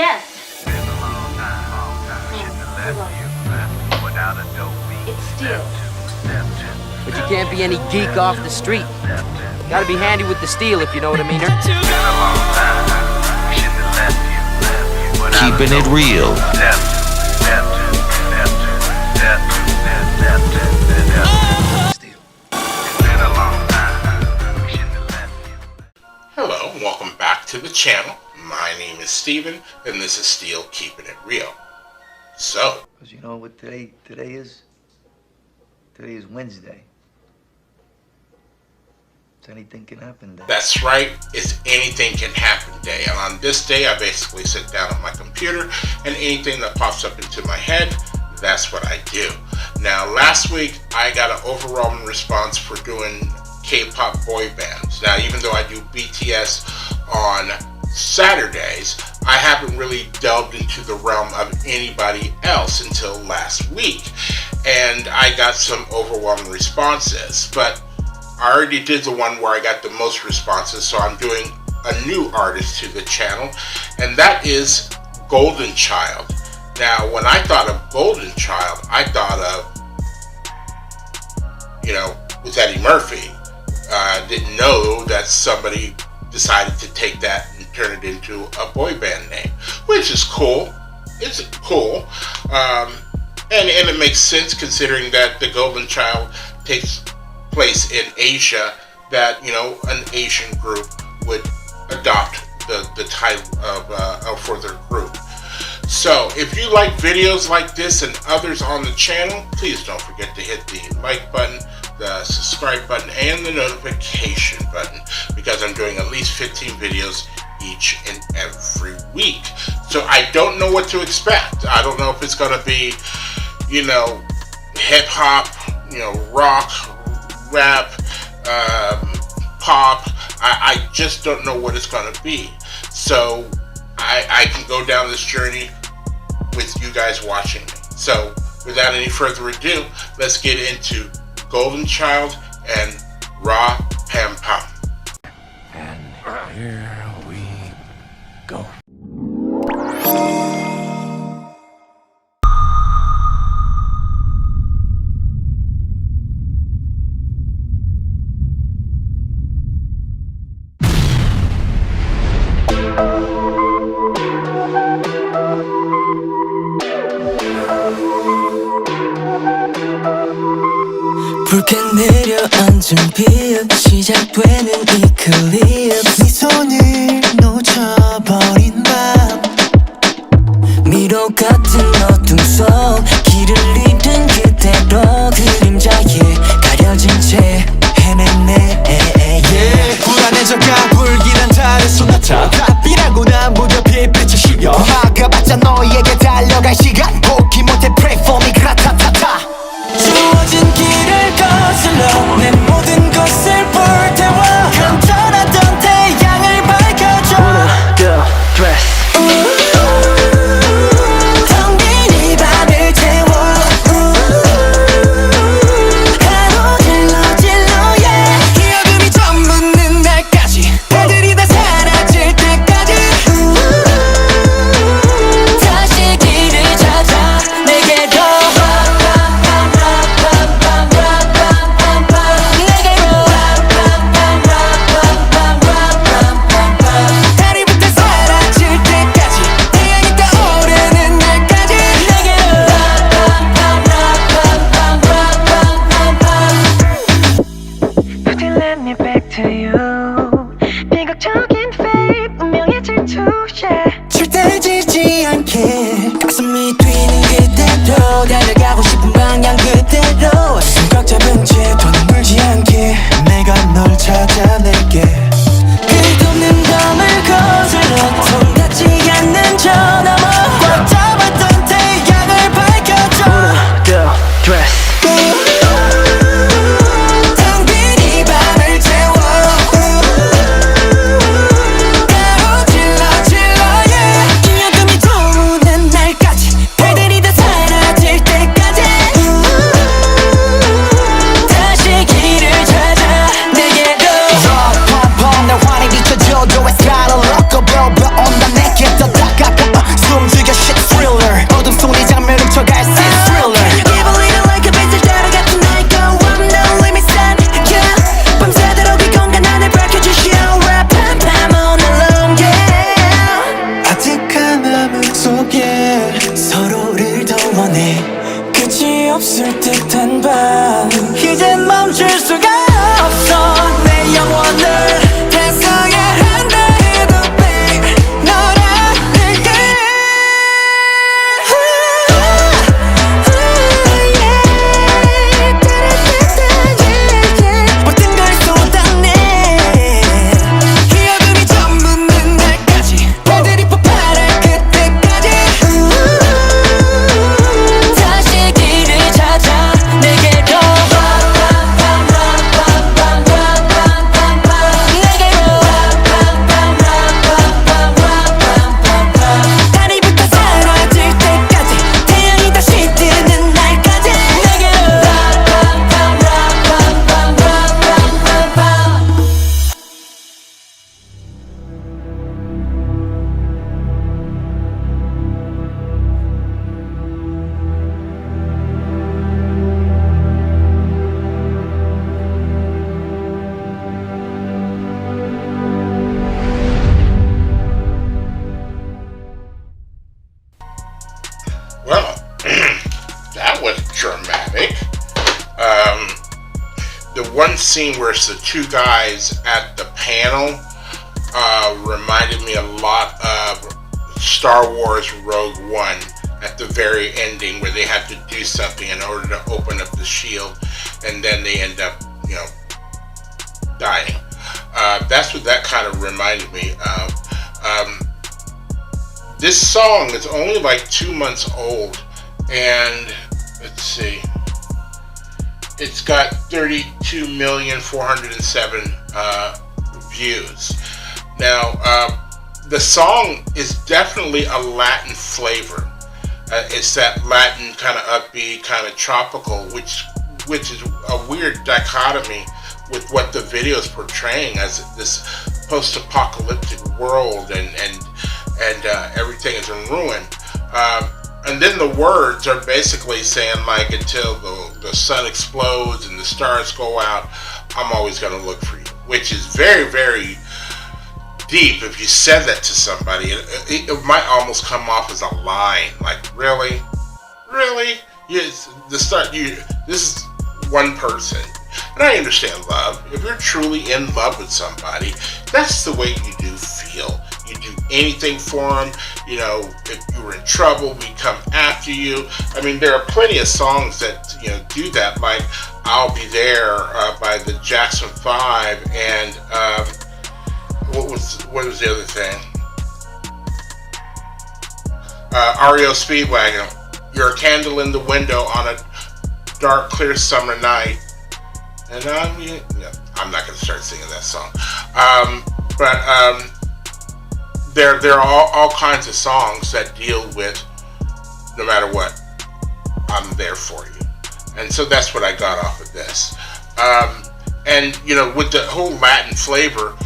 Yes. It's steel. But you can't be any geek off the street. Gotta be handy with the steel, if you know what I mean. Keeping it real. Hello, and welcome back to the channel. My name is Steven, and this is Steel Keeping It Real. So, because you know what today is? Today is Wednesday. So anything can happen today. that's right, it's anything can happen day. And on this day, I basically sit down on my computer, and anything that pops up into my head, that's what I do. Now, last week, I got an overwhelming response for doing K-pop boy bands. Now, even though I do BTS on Saturdays, I haven't really delved into the realm of anybody else until last week, and I got some overwhelming responses. But I already did the one where I got the most responses, so I'm doing a new artist to the channel, and that is Golden Child. Now, when I thought of Golden Child, I thought of, with Eddie Murphy. Didn't know that somebody decided to take that and turn it into a boy band name, which is cool. It's cool. And it makes sense considering that the Golden Child takes place in Asia, that, an Asian group would adopt the title for their group. So, if you like videos like this and others on the channel, please don't forget to hit the like button, the subscribe button, and the notification button, because I'm doing at least 15 videos each and every week. So I don't know what to expect. I don't know if it's going to be, hip hop, rock, rap, pop. I just don't know what it's going to be. So I can go down this journey with you guys watching me. So without any further ado, let's get into Golden Child and Raw Pam Pam. And here we go. 붉게 내려앉은 빛 시작되는 이 클립 네 손을 놓쳐버린 밤 미로 같은 어둠 속 길을 잃은 그대로 그림자에 가려진 채 헤맸네 불안해져가 불길한 달의 소나타 답이라고 난 무렵에 빛을 씌워 막아봤자 너에게 달려갈 시간 포기 못해 pray for me 그라타타타 주어진 길을 거슬러 내 모든 것을 불태워 간절하던 태양을 밝혀줘 텅 빈 이 밤을 채워 가로질러 질러 이 어둠이 전부 는 날까지 별들이 다 사라질 때까지 다시 길을 찾아 내게로 절대 지지 않게 가슴이 뛰는 그대로 달려가고 싶은 방향 그대로 숨 꽉 잡은 채 더는 울지 않게 내가 널 찾아낼게 끝없는 밤을 거슬러 손 닿지 않는 저 너머 꽉 잡았던 태양을 밝혀줘 텅 빈 이 밤을 채워 가로질러 질러 scene where it's the two guys at the panel reminded me a lot of Star Wars Rogue One at the very ending, where they have to do something in order to open up the shield, and then they end up, dying. That's what that kind of reminded me of. This song is only like 2 months old, and let's see, it's got 32,407,000 views. Now, the song is definitely a Latin flavor. It's that Latin kind of upbeat, kind of tropical, which is a weird dichotomy with what the video is portraying as this post-apocalyptic world, and everything is in ruin. And then the words are basically saying, like, until the sun explodes and the stars go out, I'm always going to look for you, which is very, very deep. If you said that to somebody, it might almost come off as a line. Like, really? This is one person. And I understand love. If you're truly in love with somebody, that's the way you do feel. You do anything for them. If you were in trouble, we come after you. I mean, there are plenty of songs that do that, like "I'll Be There" by the Jackson 5, and what was the other thing? REO Speedwagon. You're a candle in the window on a dark, clear summer night. And I'm not going to start singing that song. But there are all kinds of songs that deal with, no matter what, I'm there for you. And so that's what I got off of this. And with the whole Latin flavor,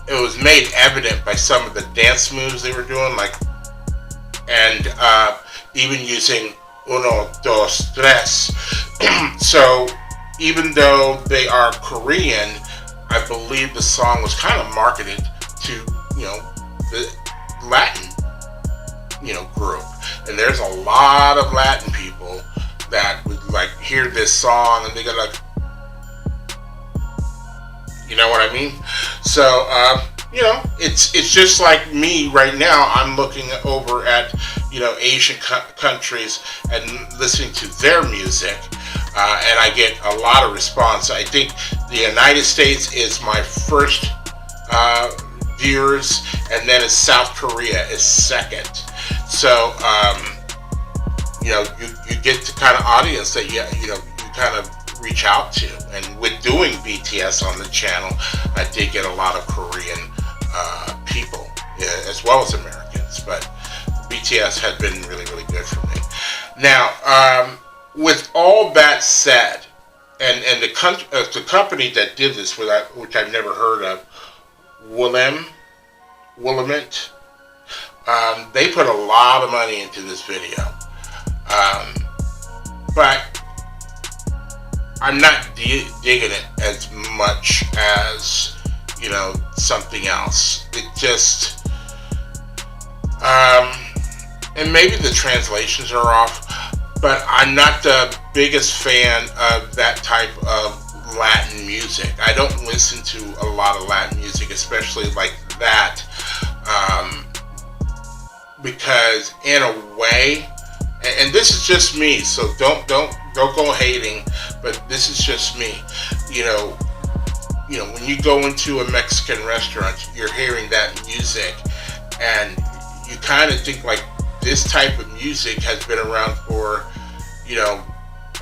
it was made evident by some of the dance moves they were doing, and even using uno, dos, tres. So even though they are Korean, I believe the song was kind of marketed to, the Latin, group. And there's a lot of Latin people that would hear this song and they go like, you know what I mean? So, it's just like me right now. I'm looking over at, Asian countries and listening to their music. And I get a lot of response. I think the United States is my first viewers, and then it's South Korea is second. So, you get the kind of audience that you kind of reach out to. And with doing BTS on the channel, I did get a lot of Korean people, as well as Americans. But BTS has been really, really good for me. Now, with all that said, and the company that did this, which I've never heard of, Willamette, they put a lot of money into this video. But I'm not digging it as much as, something else. It just, and maybe the translations are off, but I'm not the biggest fan of that type of Latin music. I don't listen to a lot of Latin music, especially like that, because in a way, and this is just me, so don't go hating, but this is just me. When you go into a Mexican restaurant, you're hearing that music, and you kind of think like this type of music has been around for,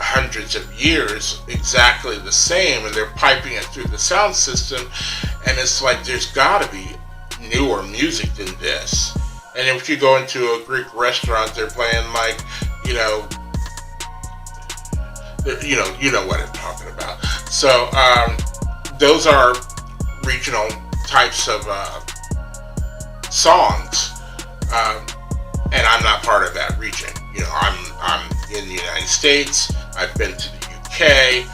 hundreds of years, exactly the same, and they're piping it through the sound system, and it's like there's got to be newer music than this. And if you go into a Greek restaurant, they're playing you know what I'm talking about. So those are regional types of songs, and I'm not part of that region. I'm in the United States. I've been to the UK.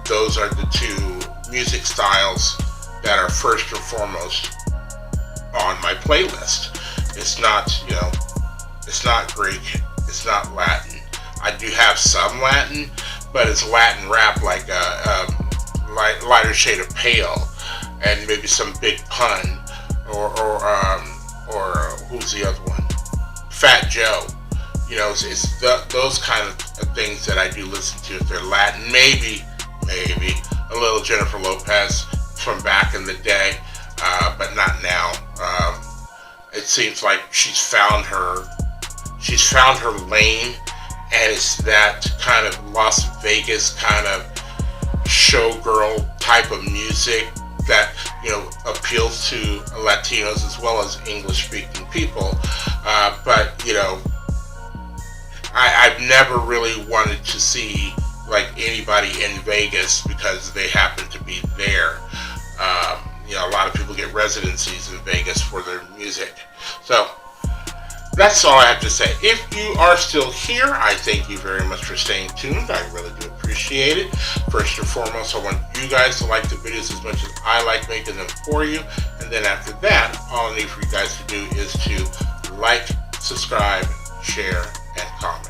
Those are the two music styles that are first and foremost on my playlist. It's not, it's not Greek. It's not Latin. I do have some Latin, but it's Latin rap, like lighter shade of pale, and maybe some big pun, or who's the other one? Fat Joe. You know, it's those kind of things that I do listen to. If they're Latin, maybe a little Jennifer Lopez from back in the day, but not now. It seems like she's found her lane, and it's that kind of Las Vegas kind of showgirl type of music that, you know, appeals to Latinos as well as English-speaking people. But you know, I've never really wanted to see like anybody in Vegas because they happen to be there. You know, a lot of people get residencies in Vegas for their music. So that's all I have to say. If you are still here, I thank you very much for staying tuned. I really do appreciate it. First and foremost, I want you guys to like the videos as much as I like making them for you. And then after that, all I need for you guys to do is to like, subscribe, share, and comment.